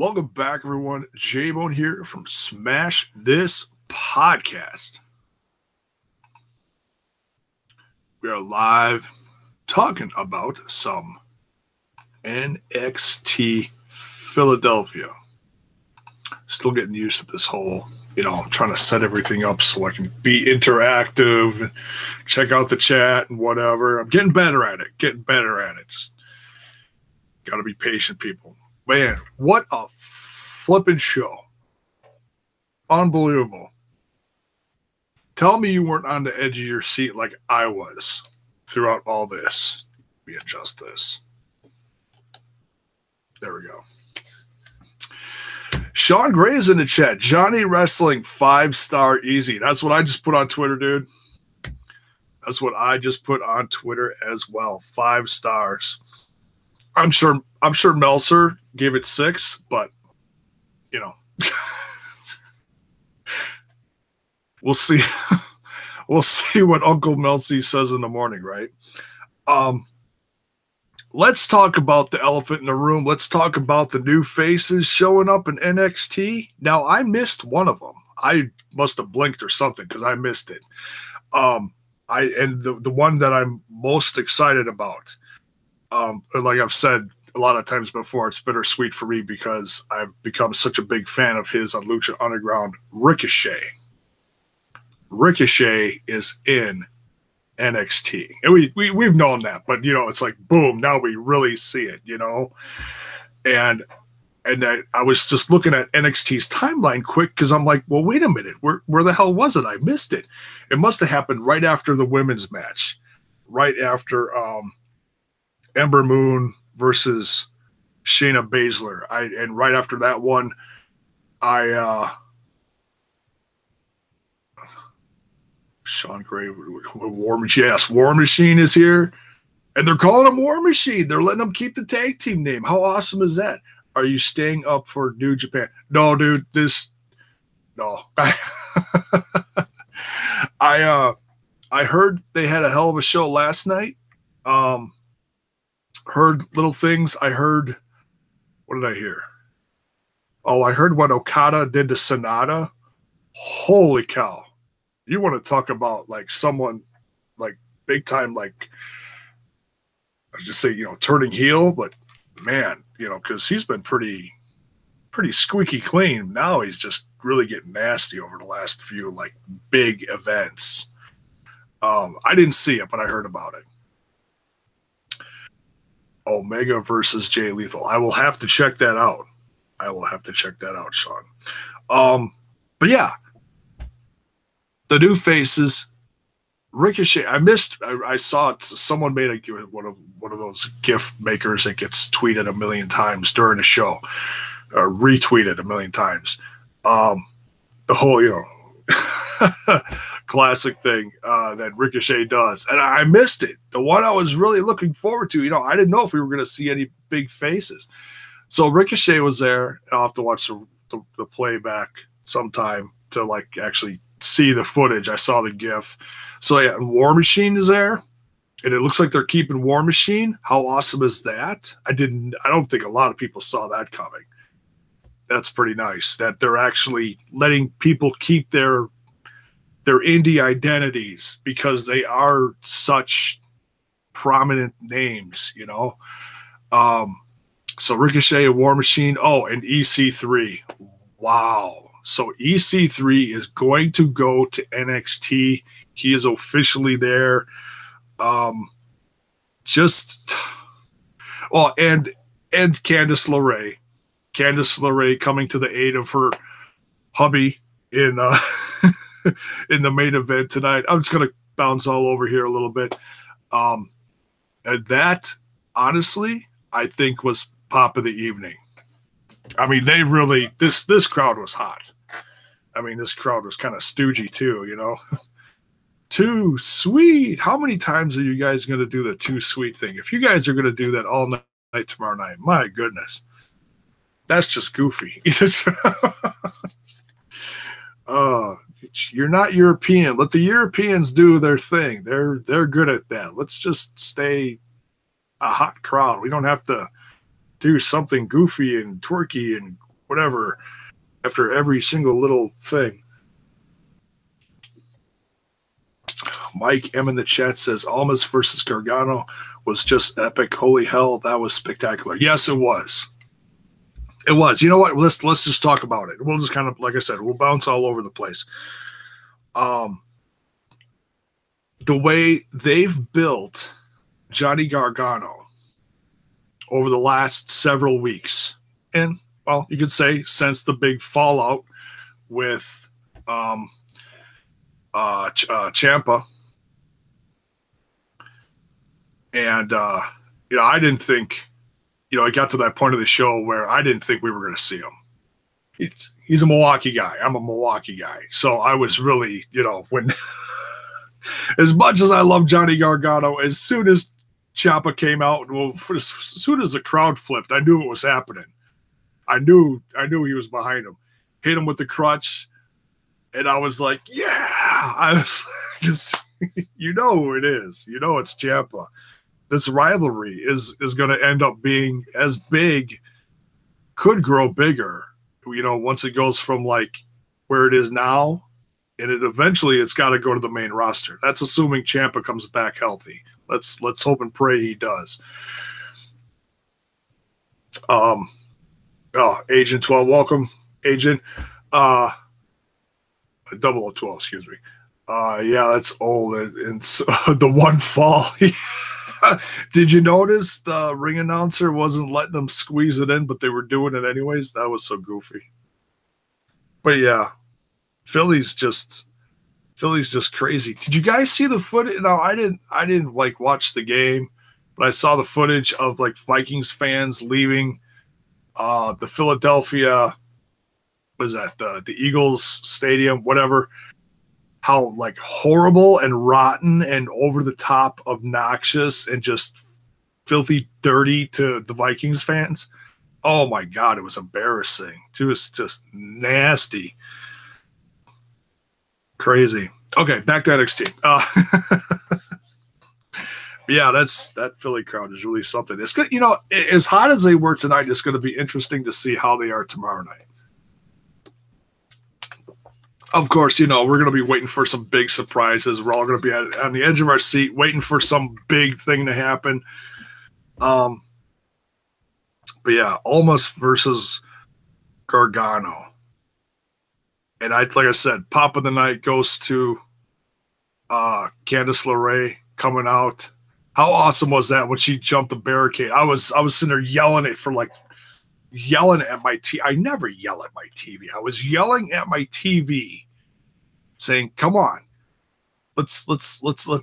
Welcome back, everyone. J-Bone here from Smash This Podcast. We are live talking about some NXT Philadelphia. Still getting used to this whole, trying to set everything up so I can be interactive and check out the chat and whatever. I'm getting better at it. Just got to be patient, people. Man, what a flippin' show. Unbelievable. Tell me you weren't on the edge of your seat like I was throughout all this. Let me adjust this. There we go. Sean Gray's in the chat. Johnny Wrestling 5-star easy. That's what I just put on Twitter, dude. That's what I just put on Twitter as well. 5 stars. I'm sure Meltzer gave it 6, but we'll see. We'll see what Uncle Meltzy says in the morning, right? Let's talk about the elephant in the room. Let's talk about the new faces showing up in NXT. Now, I missed one of them. I must have blinked or something because I missed it. The one that I'm most excited about. Like I've said a lot of times before, it's bittersweet for me because I've become such a big fan of his on Lucha Underground. Ricochet. Ricochet is in NXT. And we've known that, but it's like boom, now we really see it, And I was just looking at NXT's timeline quick because I'm like, well, wait a minute, where the hell was it? I missed it. It must have happened right after the women's match, right after Ember Moon versus Shayna Baszler. And right after that one, Sean Gray, War Machine. Yes, War Machine is here. And they're calling him War Machine. They're letting him keep the tag team name. How awesome is that? Are you staying up for New Japan? No, dude, no. I heard they had a hell of a show last night. Heard little things. I heard, what did I hear? Oh, I heard what Okada did to Sonata. Holy cow. You want to talk about like someone like big time, like I just say, turning heel, but man, because he's been pretty squeaky clean. Now he's just really getting nasty over the last few like big events. I didn't see it, but I heard about it. Omega versus Jay Lethal. I will have to check that out. Sean. But yeah, the new faces. Ricochet. I saw it. Someone made one of those GIF makers that gets tweeted a million times during the show, or retweeted a million times. The whole classic thing that Ricochet does, and I missed it. The one I was really looking forward to. I didn't know if we were going to see any big faces. So Ricochet was there. I'll have to watch the playback sometime to like actually see the footage. I saw the GIF. So yeah, War Machine is there, and it looks like they're keeping War Machine. How awesome is that? I don't think a lot of people saw that coming. That's pretty nice that they're actually letting people keep their indie identities because they are such prominent names, So Ricochet and War Machine. Oh, and EC3. Wow. So EC3 is going to go to NXT. He is officially there. And Candice LeRae. Candice LeRae coming to the aid of her hubby in in the main event tonight. I'm just going to bounce all over here a little bit. And that, honestly, I think was pop of the evening. I mean, they really, this crowd was hot. I mean, this crowd was kind of stoogey too, Too sweet. How many times are you guys going to do the too sweet thing? If you guys are going to do that all night tomorrow night, my goodness. That's just goofy. You're not European. Let the Europeans do their thing. They're good at that. Let's just stay a hot crowd. We don't have to do something goofy and twerky and whatever after every single little thing. Mike M in the chat says Almas versus Gargano was just epic. Holy hell, that was spectacular. Yes, it was. It was. You know what? Let's just talk about it. We'll just kind of, like I said, we'll bounce all over the place. The way they've built Johnny Gargano over the last several weeks, and well, you could say since the big fallout with Ciampa, and I didn't think, it got to that point of the show where I didn't think we were going to see him. He's a Milwaukee guy. I'm a Milwaukee guy, so I was really, when as much as I love Johnny Gargano, as soon as Ciampa came out, as soon as the crowd flipped, I knew what was happening. I knew he was behind him. Hit him with the crutch, and I was like, yeah. I was because who it is. It's Ciampa. This rivalry is going to end up being as big, could grow bigger. Once it goes from like where it is now, and it's got to go to the main roster. That's assuming Ciampa comes back healthy. Let's hope and pray he does. Agent 12, welcome, Agent. 0012, excuse me. Yeah, that's old. And so, the one fall. Did you notice the ring announcer wasn't letting them squeeze it in, but they were doing it anyways? That was so goofy. But yeah, Philly's just crazy. Did you guys see the footage? No, I didn't like watch the game, but I saw the footage of like Vikings fans leaving the Philadelphia, was that the Eagles stadium, whatever. How like horrible and rotten and over the top obnoxious and just filthy dirty to the Vikings fans. Oh my God, it was embarrassing. It was just nasty. Crazy. Okay, back to NXT. Yeah, that Philly crowd is really something. It's good, as hot as they were tonight, it's going to be interesting to see how they are tomorrow night. Of course, we're going to be waiting for some big surprises. We're all going to be on the edge of our seat, waiting for some big thing to happen. But yeah, Almas versus Gargano. And like I said, Pop of the Night goes to Candice LeRae coming out. How awesome was that when she jumped the barricade? I was sitting there yelling at my TV. I never yell at my TV. I was yelling at my TV, saying, "Come on, let's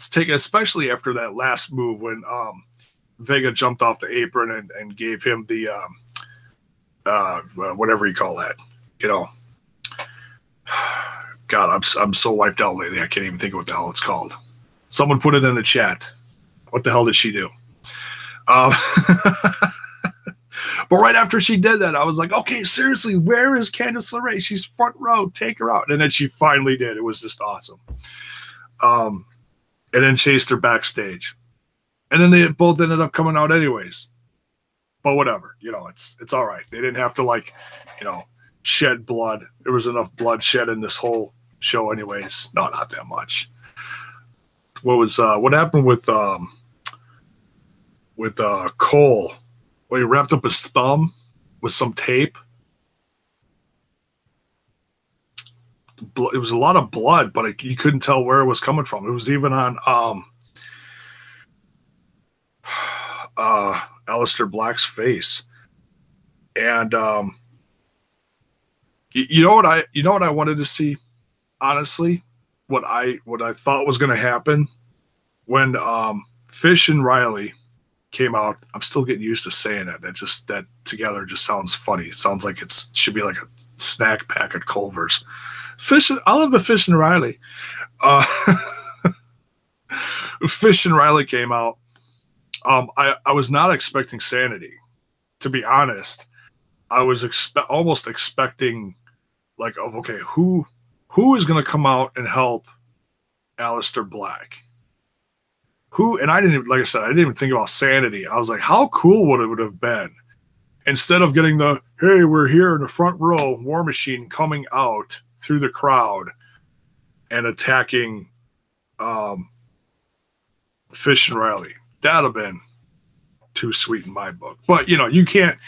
take it." Especially after that last move when Vega jumped off the apron and gave him the whatever you call that, God, I'm so wiped out lately. I can't even think of what the hell it's called. Someone put it in the chat. What the hell did she do? But right after she did that, I was like, okay, seriously, where is Candice LeRae? She's front row. Take her out. And then she finally did. It was just awesome. And then chased her backstage. And then they both ended up coming out anyways. But whatever. It's all right. They didn't have to, shed blood. There was enough blood shed in this whole show anyways. No, not that much. What happened with Cole? Well, he wrapped up his thumb with some tape. It was a lot of blood, but you couldn't tell where it was coming from. It was even on Aleister Black's face. And you know what I wanted to see, honestly, what I thought was going to happen when Fish and Riley came out. I'm still getting used to saying that. That together just sounds funny. It sounds like it should be like a snack pack at Culver's. I love the Fish and Riley. Fish and Riley came out. I was not expecting Sanity, to be honest. I was almost expecting okay, who is going to come out and help Aleister Black? And I didn't even, like I said, I didn't even think about Sanity. I was like, how cool would it have been? instead of getting the, hey, we're here in the front row, War Machine coming out through the crowd and attacking Fish and Riley. That'd have been too sweet in my book. But you can't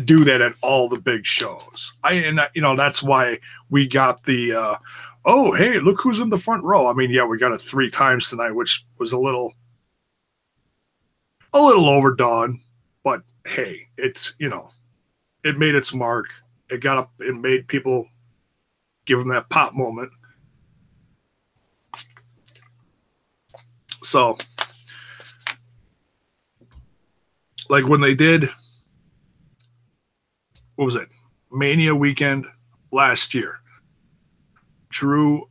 do that at all the big shows. That's why we got the oh, hey, look who's in the front row. I mean, yeah, we got it 3 times tonight, which was a little overdone, but hey, it's it made its mark. It got up, it made people give them that pop moment. So like when they did, what was it? Mania weekend last year. Drew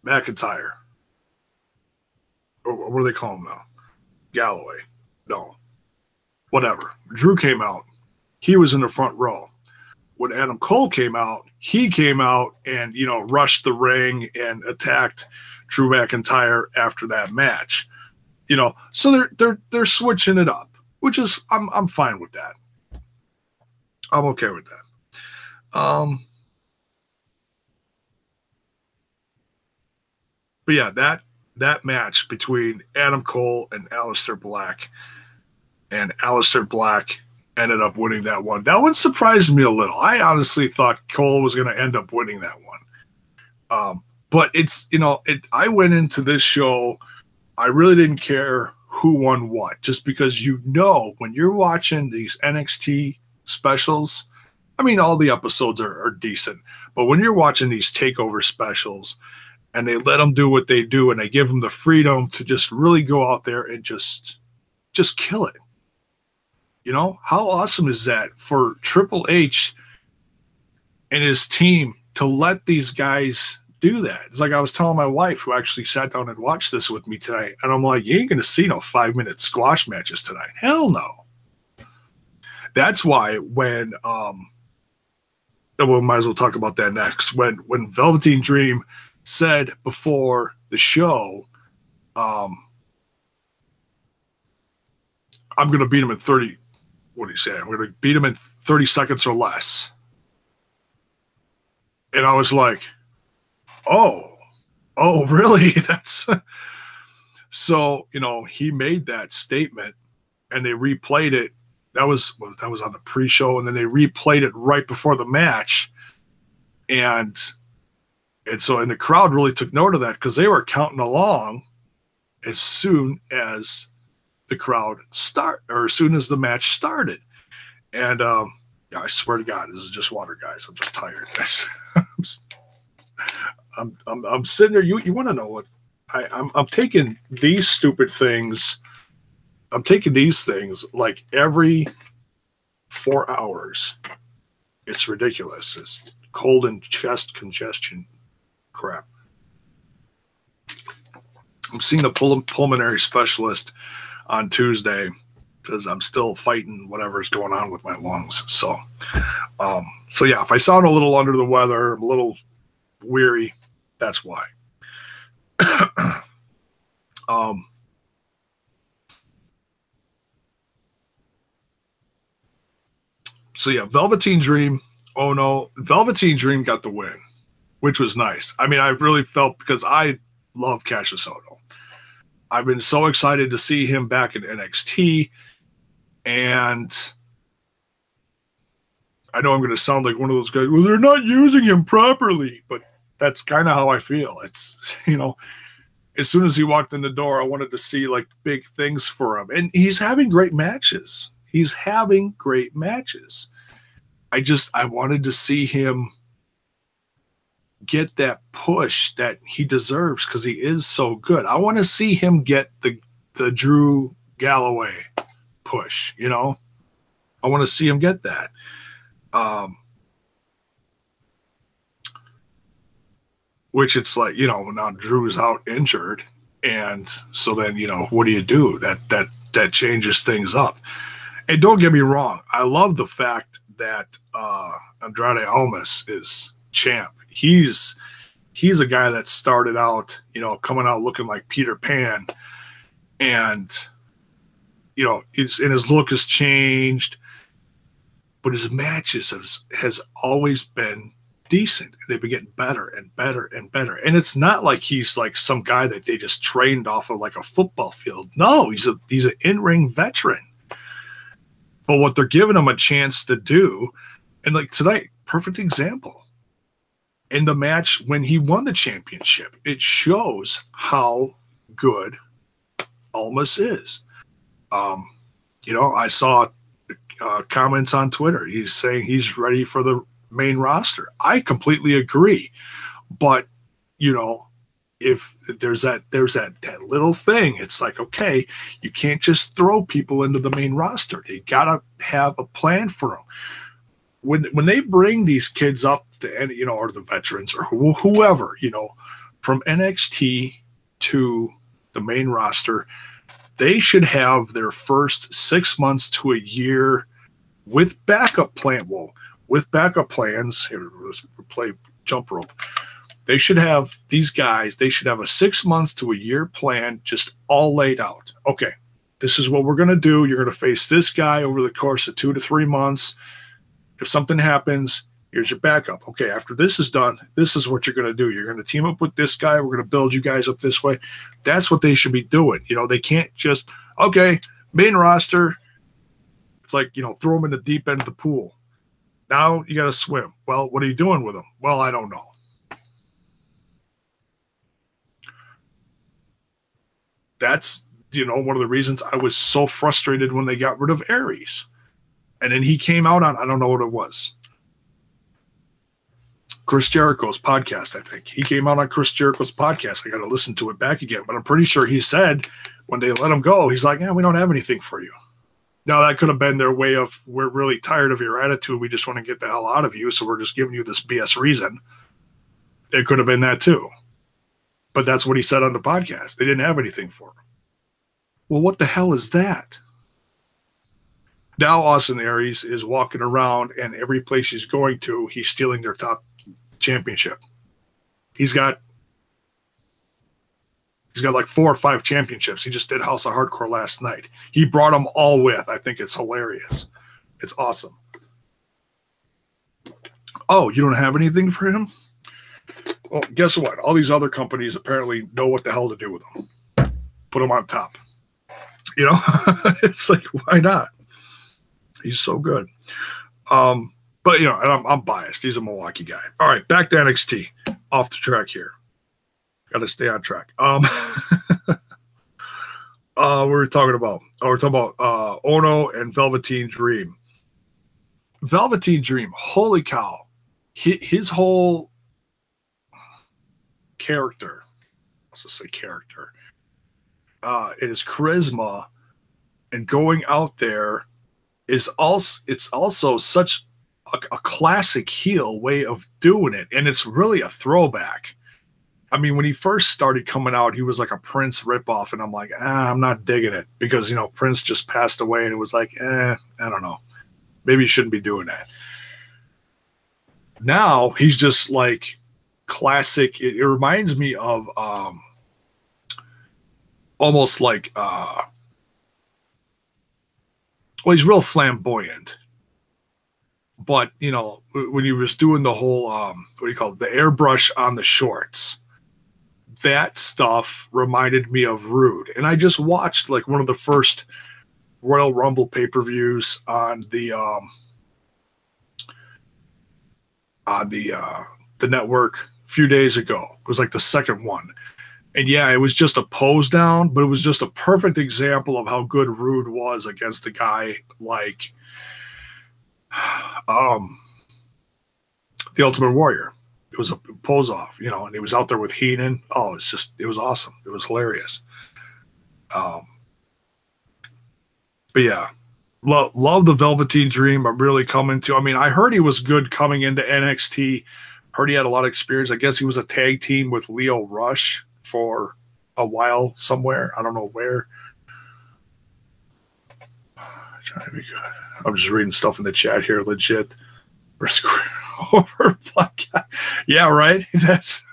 McIntyre. Or what do they call him now? Galloway. No. Whatever. Drew came out. He was in the front row. When Adam Cole came out, he came out and, rushed the ring and attacked Drew McIntyre after that match. So they're switching it up, which is I'm fine with that. I'm okay with that. But yeah, that match between Adam Cole and Aleister Black, and Aleister Black ended up winning that one. That one surprised me a little. I honestly thought Cole was going to end up winning that one. But it's, I went into this show, I really didn't care who won what, just because when you're watching these NXT specials, I mean, all the episodes are decent, but when you're watching these takeover specials and they let them do what they do and they give them the freedom to just really go out there and just kill it. How awesome is that for Triple H and his team to let these guys do that? It's like I was telling my wife, who actually sat down and watched this with me tonight, and I'm like, you ain't going to see no 5-minute squash matches tonight. Hell no. That's why when we might as well talk about that next. When Velveteen Dream said before the show, I'm going to beat him in 30. What do you say? I'm going to beat him in 30 seconds or less. And I was like, oh, really? That's so, he made that statement and they replayed it. That was on the pre-show, and then they replayed it right before the match. And the crowd really took note of that because they were counting along as soon as as soon as the match started. And I swear to God, this is just water, guys. I'm just tired. I'm sitting there. You want to know what I'm taking these stupid things. I'm taking these things like every 4 hours. It's ridiculous. It's cold and chest congestion crap. I'm seeing a pulmonary specialist on Tuesday because I'm still fighting whatever's going on with my lungs. So yeah, if I sound a little under the weather, I'm a little weary, that's why. So yeah, Velveteen Dream. Oh no, Velveteen Dream got the win, which was nice. I mean, I really felt, because I love Cassius Ohno. I've been so excited to see him back in NXT, and I know I'm going to sound like one of those guys, well, they're not using him properly, but that's kind of how I feel. It's, as soon as he walked in the door, I wanted to see like big things for him, and he's having great matches. I wanted to see him get that push that he deserves because he is so good. I want to see him get the Drew Galloway push, I want to see him get that. Which it's like, now Drew's out injured, and so then, what do you do? That changes things up. And don't get me wrong, I love the fact that Andrade Almas is champ. He's a guy that started out, coming out looking like Peter Pan, and his look has changed. but his matches has always been decent. They've been getting better and better and better. And it's not like he's like some guy that they just trained off of like a football field. No, he's an in-ring veteran. But what they're giving him a chance to do, and like tonight, perfect example. In the match when he won the championship, it shows how good Almas is. I saw comments on Twitter. He's saying he's ready for the main roster. I completely agree. But, if there's that little thing, it's like, okay, you can't just throw people into the main roster. You got to have a plan for them. When they bring these kids up to, or the veterans or whoever, from NXT to the main roster, they should have their first 6 months to a year with backup plan. Well, with backup plans, here, let's play jump rope. They should have these guys, they should have a 6 months to a year plan just all laid out. Okay, this is what we're going to do. You're going to face this guy over the course of 2 to 3 months. If something happens, here's your backup. Okay, after this is done, this is what you're going to do. You're going to team up with this guy. We're going to build you guys up this way. That's what they should be doing. They can't just, okay, main roster. It's like, throw them in the deep end of the pool. Now you got to swim. Well, what are you doing with them? Well, I don't know. That's, one of the reasons I was so frustrated when they got rid of Aries. And then he came out on, I don't know what it was, Chris Jericho's podcast, I think. He came out on Chris Jericho's podcast. I got to listen to it back again. But I'm pretty sure he said when they let him go, he's like, yeah, we don't have anything for you. Now, that could have been their way of, we're really tired of your attitude. We just want to get the hell out of you. So we're just giving you this BS reason. It could have been that too. But that's what he said on the podcast. They didn't have anything for him. Well, what the hell is that? Now Austin Aries is walking around, and every place he's going to, he's stealing their top championship. He's got like 4 or 5 championships. He just did House of Hardcore last night. He brought them all with. I think it's hilarious. It's awesome. Oh, you don't have anything for him? Well, guess what? All these other companies apparently know what the hell to do with them. Put them on top. It's like, why not? He's so good. But, and I'm biased. He's a Milwaukee guy. All right, back to NXT. Off the track here. Got to stay on track. What were we talking about? Oh, we're talking about Ono and Velveteen Dream. Velveteen Dream, holy cow. His whole character, let's just say character, his charisma and going out there is also, it's also such a classic heel way of doing it. And it's really a throwback. I mean, when he first started coming out, he was like a Prince ripoff. And I'm like, I'm not digging it because, Prince just passed away and it was like, I don't know. Maybe you shouldn't be doing that. Now he's just like classic. It reminds me of almost like, well, he's real flamboyant. But, when he was doing the whole, what do you call it, the airbrush on the shorts, that stuff reminded me of Rude. And I just watched like one of the first Royal Rumble pay-per-views on the network a few days ago. It was like the second one. And yeah, it was just a pose down, but it was just a perfect example of how good Rude was against a guy like the Ultimate Warrior. It was a pose off, and he was out there with Heenan. Oh, it was awesome. It was hilarious. But yeah, love the Velveteen Dream. I'm really coming to. I mean, I heard he was good coming into NXT. Heard he had a lot of experience. I guess he was a tag team with Leo Rush for a while somewhere. I don't know where. Trying to be good. I'm just reading stuff in the chat here. Legit. Over black guy. Yeah, right. That's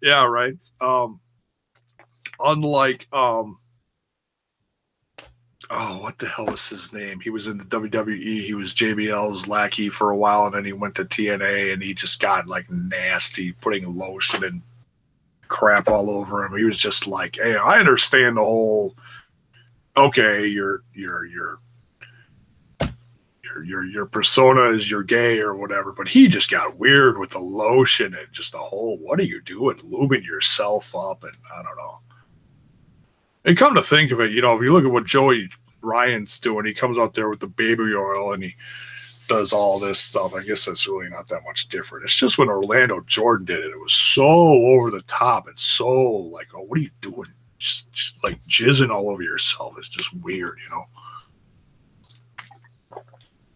yeah, right. Unlike oh, what the hell was his name? He was in the WWE. He was JBL's lackey for a while, and then he went to TNA, and he just got like nasty, putting lotion and crap all over him. He was just like, hey, I understand the whole. Okay, your persona is you're gay or whatever, but he just got weird with the lotion and just the whole. What are you doing, lubing yourself up? And I don't know. And come to think of it, if you look at what Joey Ryan's doing, he comes out there with the baby oil and he does all this stuff. I guess that's really not that much different. It's just when Orlando Jordan did it, it was so over the top and so like, oh, what are you doing? Just like jizzing all over yourself. It's just weird,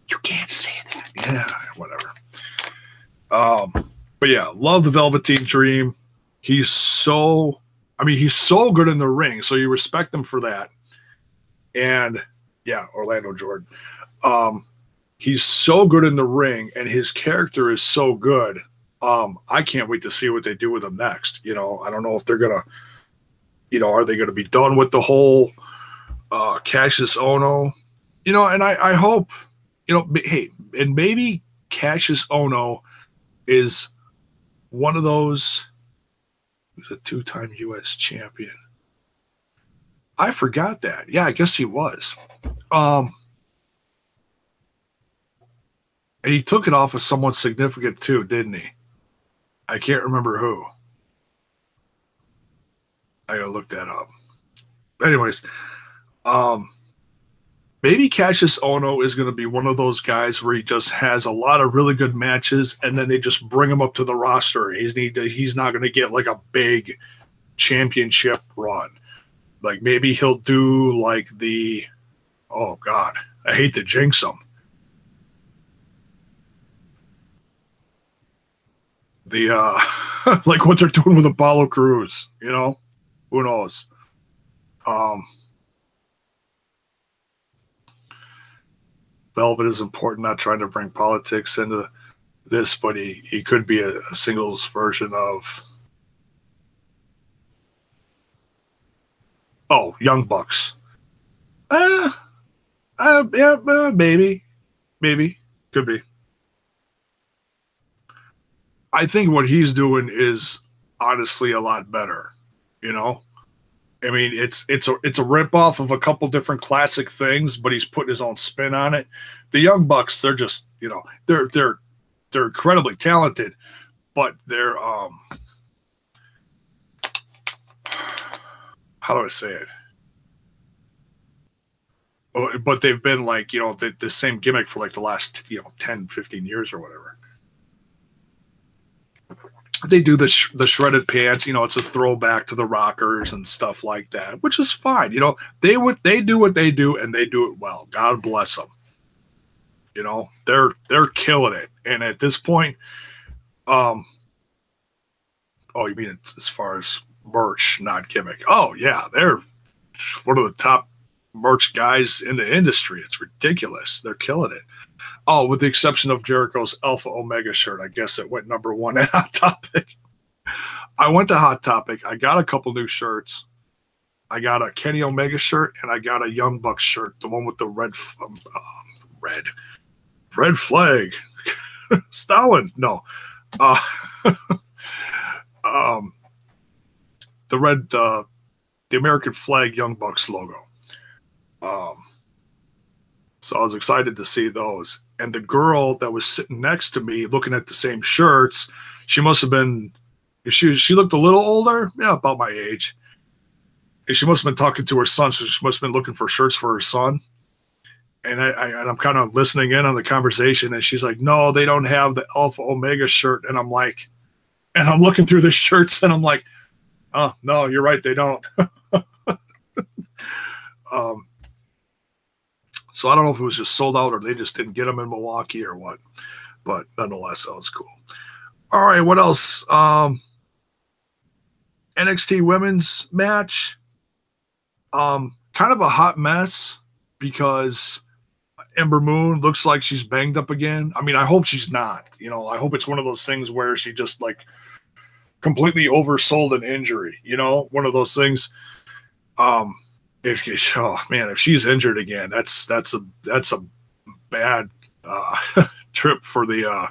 You can't say that. Yeah, whatever. But yeah, love the Velveteen Dream. He's so good in the ring, so you respect him for that. And yeah, Orlando Jordan. He's so good in the ring, and his character is so good. I can't wait to see what they do with him next. I don't know if they're gonna, are they gonna be done with the whole Cassius Ohno? And I hope, hey, and maybe Cassius Ohno is one of those. Who's a 2-time U.S. champion? I forgot that. Yeah, I guess he was. And he took it off of someone significant too, didn't he? I can't remember who. I gotta look that up. Anyways, maybe Cassius Ohno is going to be one of those guys where he just has a lot of really good matches, and then they just bring him up to the roster. He's not going to get like a big championship run. Like maybe he'll do like oh God, I hate to jinx him. Like what they're doing with Apollo Crews, who knows? Velvet is important, not trying to bring politics into this, but he could be a singles version of Young Bucks. Yeah, maybe. Could be. I think what he's doing is honestly a lot better, I mean, it's a ripoff of a couple different classic things, but he's putting his own spin on it. The Young Bucks, they're just, they're incredibly talented, but they're how do I say it? Oh, but they've been like, the same gimmick for like the last 10, 15 years or whatever. They do the shredded pants, it's a throwback to the Rockers and stuff like that, which is fine. They do what they do, and they do it well. God bless them. They're killing it. And at this point, you mean as far as merch, not gimmick? Oh yeah, they're one of the top merch guys in the industry. It's ridiculous. They're killing it. Oh, with the exception of Jericho's Alpha Omega shirt. I guess it went #1 at Hot Topic. I went to Hot Topic. I got a couple new shirts. I got a Kenny Omega shirt, and I got a Young Bucks shirt, the one with the red flag. Stalin. No. The American flag Young Bucks logo. So I was excited to see those. And the girl that was sitting next to me looking at the same shirts, she must have been, she looked a little older, about my age. And she must have been talking to her son, so she must have been looking for shirts for her son. And I'm kind of listening in on the conversation, and she's like, no, they don't have the Alpha Omega shirt. And I'm like, and I'm looking through the shirts, and I'm like, oh, no, you're right, they don't. So I don't know if it was just sold out or they just didn't get them in Milwaukee or what. But nonetheless, that was cool. All right, what else? NXT women's match. Kind of a hot mess because Ember Moon looks like she's banged up again. I mean, I hope she's not. I hope it's one of those things where she just like completely oversold an injury. One of those things. oh man, if she's injured again, that's a bad trip for the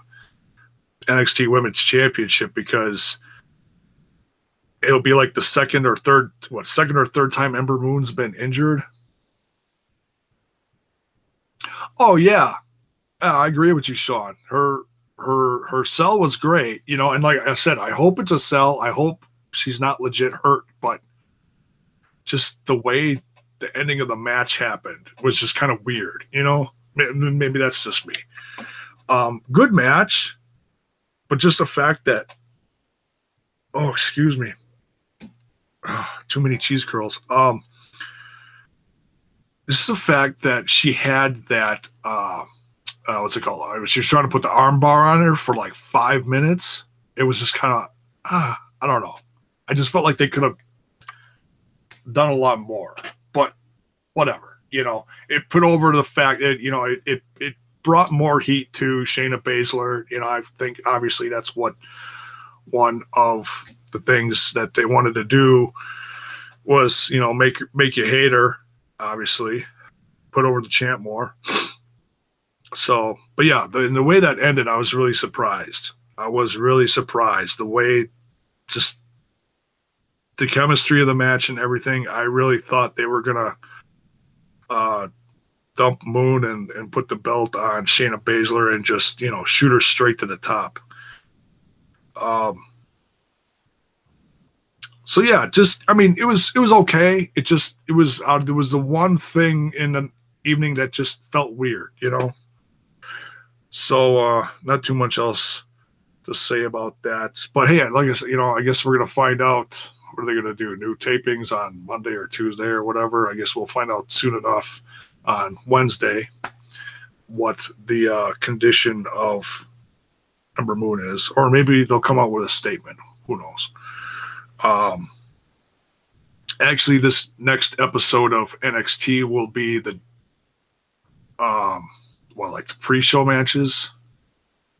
NXT Women's Championship, because it'll be like the second or third time Ember Moon's been injured. Oh yeah, I agree with you, Sean. Her sell was great, you know, and like I said, I hope it's a sell. I hope she's not legit hurt, but just the way the ending of the match happened was just kind of weird, you know. Maybe that's just me. Good match, but just the fact that, oh, excuse me, too many cheese curls. Just the fact that she had that, what's it called? She was trying to put the arm bar on her for like 5 minutes. It was just kind of, I don't know. I just felt like they could have done a lot more, but whatever, you know. It put over the fact that, you know, it brought more heat to Shayna Baszler. You know, I think obviously that's what one of the things that they wanted to do was, you know, make you hate her, obviously, put over the champ more. So, but yeah, the way that ended, I was really surprised. I was really surprised. The way, just the chemistry of the match and everything, I really thought they were going to dump Moon and put the belt on Shayna Baszler and just, you know, shoot her straight to the top. So yeah, just, I mean, it was okay. There was the one thing in the evening that just felt weird, you know? So, not too much else to say about that. But hey, like I said, you know, I guess we're going to find out, what are they going to do? New tapings on Monday or Tuesday or whatever. I guess we'll find out soon enough on Wednesday what the condition of Ember Moon is. Or maybe they'll come out with a statement. Who knows? Actually, this next episode of NXT will be the like the pre-show matches.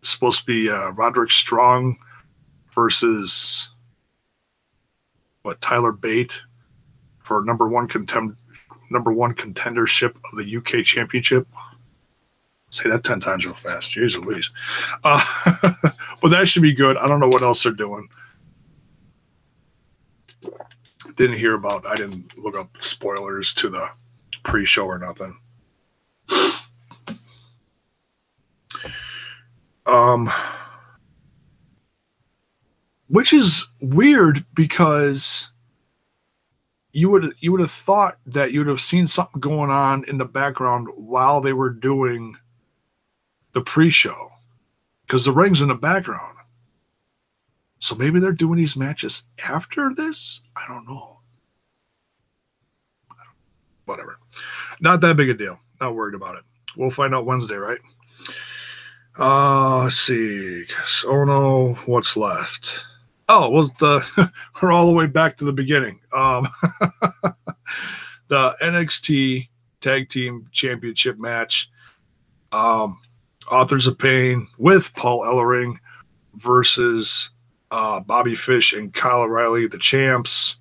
It's supposed to be Roderick Strong versus Tyler Bate for number one contendership of the UK Championship. Say that 10 times real fast. Jeez Louise. But that should be good. I don't know what else they're doing. I didn't look up spoilers to the pre-show or nothing. Which is weird, because you would have thought that you would have seen something going on in the background while they were doing the pre-show, because the ring's in the background. So maybe they're doing these matches after this? I don't know. Whatever. Not that big a deal. Not worried about it. We'll find out Wednesday, right? Let's see. Oh no, what's left? Oh, well, we're all the way back to the beginning. The NXT Tag Team Championship match. Authors of Pain with Paul Ellering versus Bobby Fish and Kyle O'Reilly, the champs.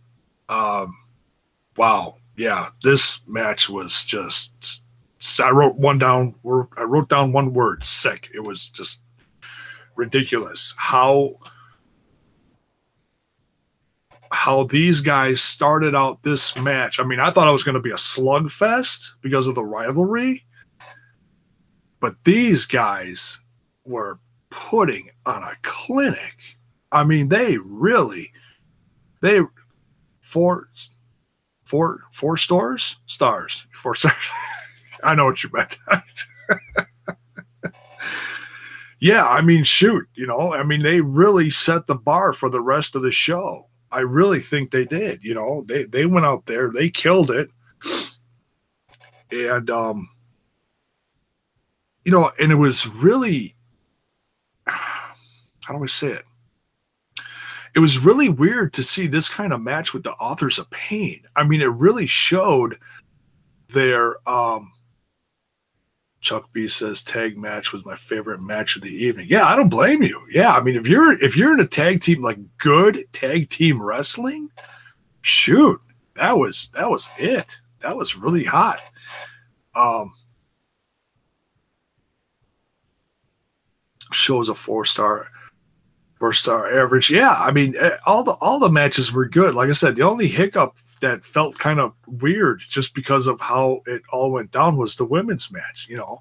Wow. Yeah, this match was just... I wrote down one word: sick. It was just ridiculous how these guys started out this match. I mean, I thought it was going to be a slugfest because of the rivalry, but these guys were putting on a clinic. I mean, four stars. I know what you meant. Yeah, I mean, shoot, you know, I mean, they really set the bar for the rest of the show. I really think they did. You know, they went out there, they killed it. And, you know, and it was really, how do I say it? It was really weird to see this kind of match with the Authors of Pain. I mean, it really showed their, Chuck B says tag match was my favorite match of the evening. Yeah, I don't blame you. Yeah, I mean, if you're in a tag team, like good tag team wrestling, shoot, that was it. that was really hot. Shows a four-star average. Yeah, I mean, all the matches were good. Like I said, the only hiccup that felt kind of weird just because of how it all went down was the women's match, you know.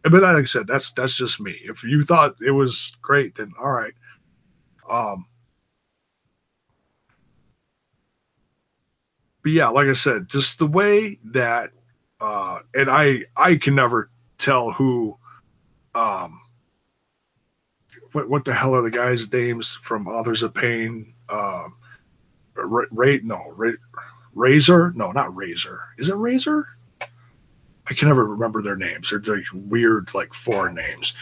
But like I said, that's just me. If you thought it was great, then all right. But yeah, like I said, just the way that and I can never tell who what the hell are the guys' names from Authors of Pain? Razor? No, not Razor. Is it Razor? I can never remember their names. They're like weird, like foreign names.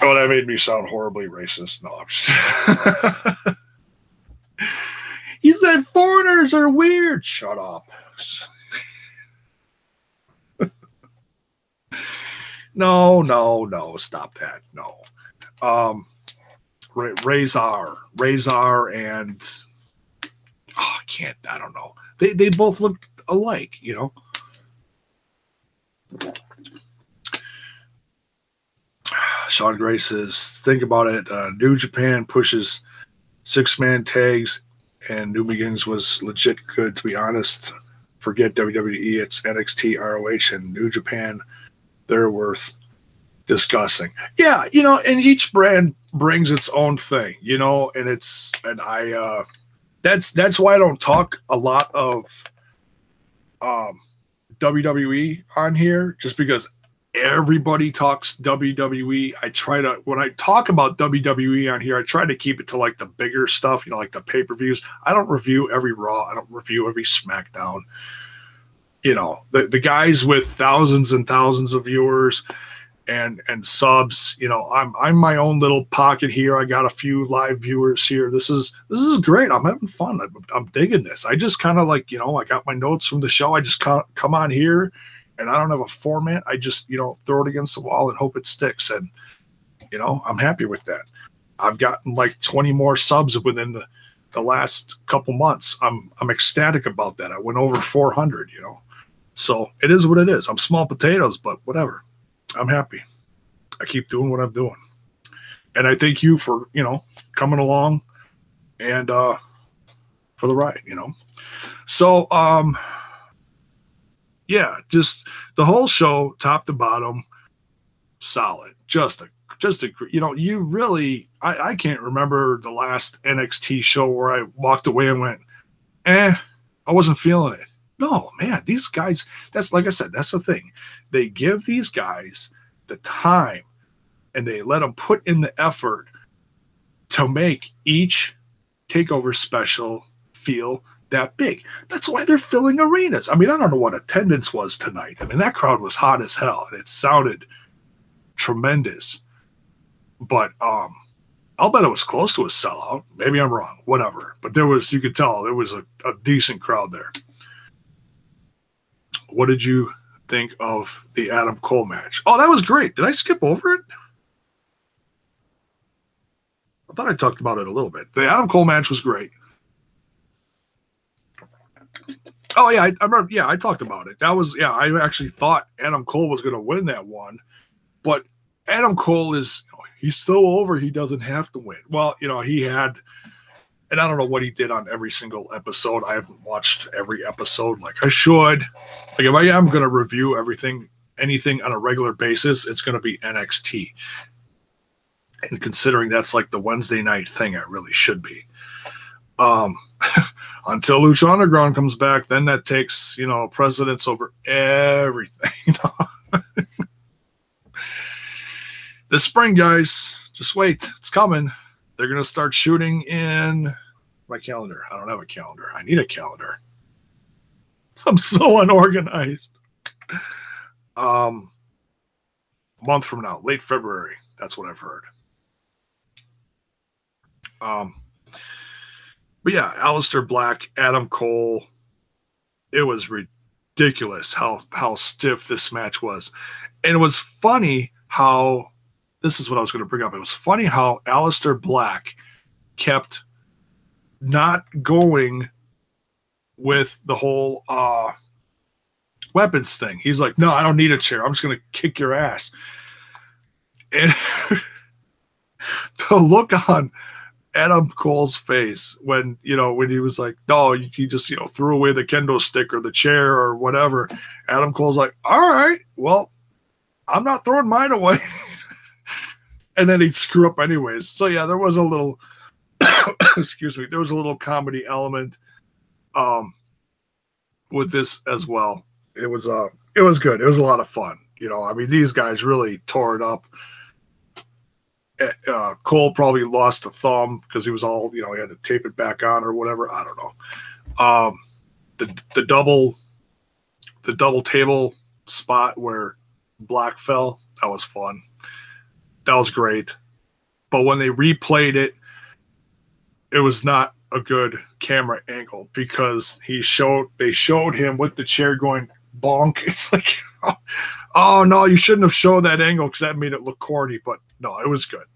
Oh, that made me sound horribly racist. No, I'm just. You said foreigners are weird. Shut up. No. Stop that. No. Razor, and I don't know. They both looked alike, you know. Sean Gray says, think about it. New Japan pushes 6-man tags, and New Beginnings was legit good, to be honest. Forget WWE, it's NXT, ROH, and New Japan. They're worth discussing. Yeah, you know, and each brand brings its own thing, you know, and that's why I don't talk a lot of WWE on here, just because everybody talks WWE. When I talk about WWE on here, I try to keep it to like the bigger stuff, you know, like the pay-per-views. I don't review every Raw. I don't review every SmackDown. You know, the guys with thousands and thousands of viewers and subs, you know, I'm my own little pocket here. I got a few live viewers here. This is great. I'm having fun. I'm digging this. I just kind of like, you know, I got my notes from the show. I just come on here, and I don't have a format. I just, you know, throw it against the wall and hope it sticks. And, you know, I'm happy with that. I've gotten like 20 more subs within the last couple months. I'm ecstatic about that. I went over 400, you know. So it is what it is. I'm small potatoes, but whatever. I'm happy. I keep doing what I'm doing. And I thank you for, you know, coming along and for the ride, you know. So, yeah, just the whole show, top to bottom, solid. Just a, you know, you really, I can't remember the last NXT show where I walked away and went, I wasn't feeling it. No, man, these guys, that's like I said, that's the thing. They give these guys the time and they let them put in the effort to make each takeover special feel that big. That's why they're filling arenas. I mean, I don't know what attendance was tonight. I mean, that crowd was hot as hell and it sounded tremendous. But I'll bet it was close to a sellout. Maybe I'm wrong, whatever. But you could tell there was a decent crowd there. What did you think of the Adam Cole match? Oh, that was great. Did I skip over it? I thought I talked about it a little bit. The Adam Cole match was great. Oh, yeah, I remember. Yeah, I talked about it. That was, yeah, I actually thought Adam Cole was going to win that one. But Adam Cole he's still over. He doesn't have to win. Well, you know, he had, and I don't know what he did on every single episode. I haven't watched every episode like I should. Like if I am going to review anything on a regular basis, it's going to be NXT. And considering that's like the Wednesday night thing, I really should be. Until Lucha Underground comes back, then that takes, you know, precedence over everything. You know? This spring, guys, just wait. It's coming. They're going to start shooting in my calendar. I don't have a calendar. I need a calendar. I'm so unorganized. A month from now, late February. That's what I've heard. But yeah, Aleister Black, Adam Cole. It was ridiculous how stiff this match was. And it was funny how, this is what I was going to bring up. It was funny how Aleister Black kept not going with the whole weapons thing. He's like, no, I don't need a chair. I'm just going to kick your ass. And the look on Adam Cole's face when he was like, no, he just, threw away the kendo stick or the chair or whatever. Adam Cole's like, all right, well, I'm not throwing mine away. And then he'd screw up anyways. So yeah, there was a little, excuse me, there was a little comedy element with this as well. It was good. It was a lot of fun. I mean, these guys really tore it up. Cole probably lost a thumb because he was all, he had to tape it back on or whatever. I don't know. The double table spot where Black fell, that was fun. That was great. But when they replayed it, it was not a good camera angle because they showed him with the chair going bonk. It's like, oh no, you shouldn't have shown that angle because that made it look corny. But no, it was good.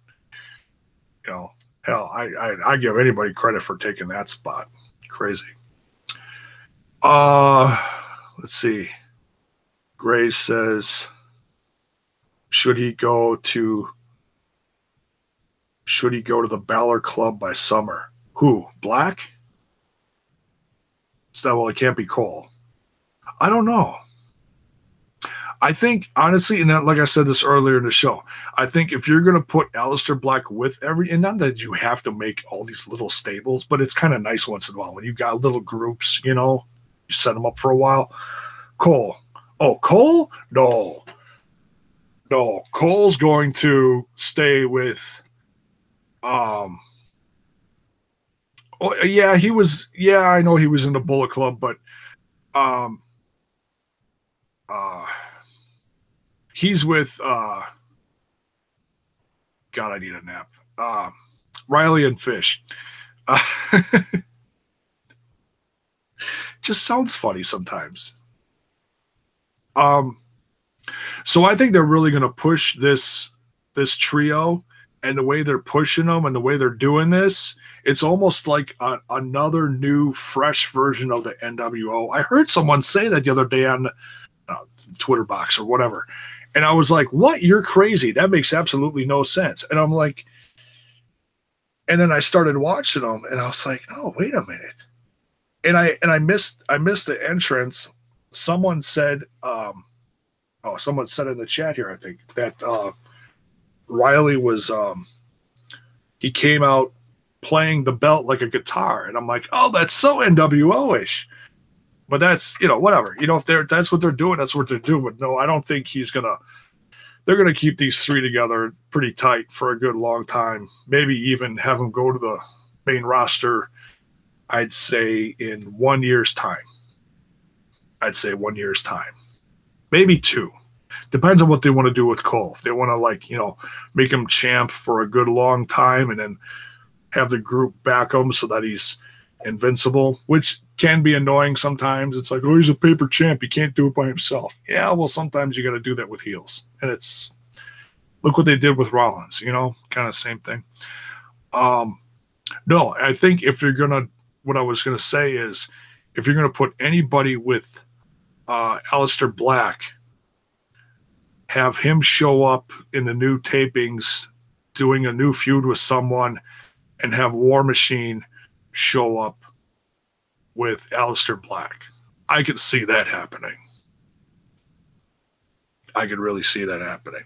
Hell, I give anybody credit for taking that spot. Crazy. Let's see. Gray says, should he go to the Balor Club by summer? Who? Black? Well, it can't be Cole. I don't know. I think, honestly, and like I said this earlier in the show, I think if you're going to put Aleister Black with and not that you have to make all these little stables, but it's kind of nice once in a while when you've got little groups, you set them up for a while. Cole. Oh, Cole? No. Cole's going to stay with, oh, yeah, I know he was in the Bullet Club, but, he's with God, I need a nap. Riley and Fish. Just sounds funny sometimes. So I think they're really going to push this trio, and the way they're pushing them and the way they're doing this, it's almost like another new, fresh version of the NWO. I heard someone say that the other day on Twitter box or whatever. And I was like, what? You're crazy. That makes absolutely no sense. And I'm like, and then I started watching them and I was like, oh, wait a minute. And I missed the entrance. Someone said, someone said in the chat here, I think, that Riley was, he came out playing the belt like a guitar. And I'm like, oh, that's so NWO-ish. But that's, whatever. If that's what they're doing, that's what they're doing. But no, I don't think they're going to keep these three together pretty tight for a good long time. Maybe even have them go to the main roster, I'd say in 1 year's time. Maybe 2. Depends on what they want to do with Cole. If they want to, make him champ for a good long time and then have the group back him so that he's invincible, which can be annoying sometimes. It's like, oh, he's a paper champ. He can't do it by himself. Yeah, well, sometimes you got to do that with heels. And look what they did with Rollins, kind of same thing. No, I think what I was going to say is if you're going to put anybody with Aleister Black, have him show up in the new tapings doing a new feud with someone and have War Machine show up with Aleister Black. I could see that happening. I could really see that happening.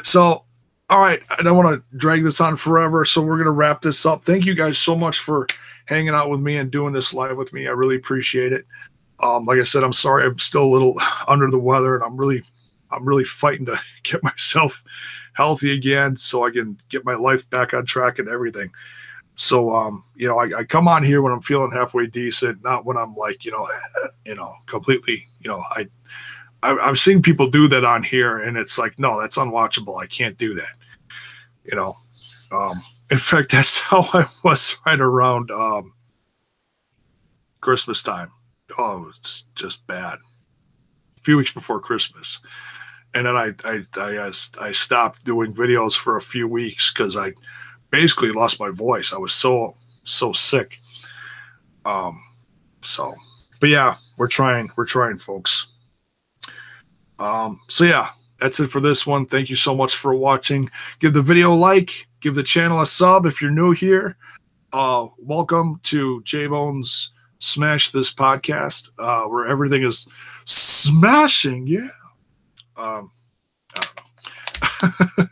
So, all right, I don't want to drag this on forever, so we're going to wrap this up. Thank you guys so much for hanging out with me and doing this live with me. I really appreciate it. Like I said, I'm sorry I'm still a little under the weather, and I'm really fighting to get myself healthy again so I can get my life back on track and everything. So, I come on here when I'm feeling halfway decent, not when I'm like, completely, I've seen people do that on here and it's like, no, that's unwatchable. I can't do that. In fact, that's how I was right around Christmas time. Oh, it's just bad. A few weeks before Christmas. And then I stopped doing videos for a few weeks because I basically lost my voice. I was so sick. So, but yeah, we're trying, folks. So yeah, that's it for this one. Thank you so much for watching. Give the video a like, give the channel a sub if you're new here. Welcome to J-Bones Smash This Podcast, where everything is smashing. Yeah. I don't know.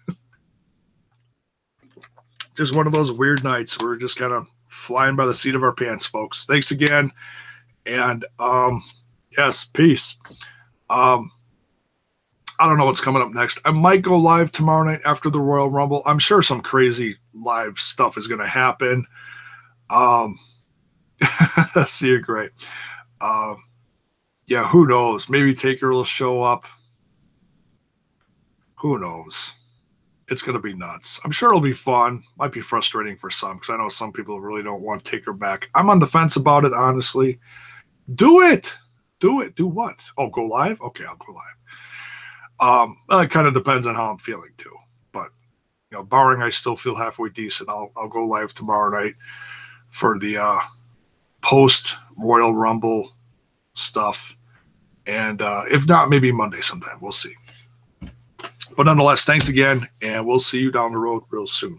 Just one of those weird nights where we're just kind of flying by the seat of our pants, folks. Thanks again. And yes, peace. I don't know what's coming up next. I might go live tomorrow night after the Royal Rumble. I'm sure some crazy live stuff is going to happen. See you, great. Yeah, who knows? Maybe Taker will show up. Who knows? It's going to be nuts. I'm sure it'll be fun. Might be frustrating for some because I know some people really don't want Taker back. I'm on the fence about it, honestly. Do it. Do it. Do what? Oh, go live? Okay, I'll go live. It kind of depends on how I'm feeling too. But barring I still feel halfway decent, I'll go live tomorrow night for the post Royal Rumble stuff. And if not, maybe Monday sometime. We'll see. But nonetheless, thanks again, and we'll see you down the road real soon.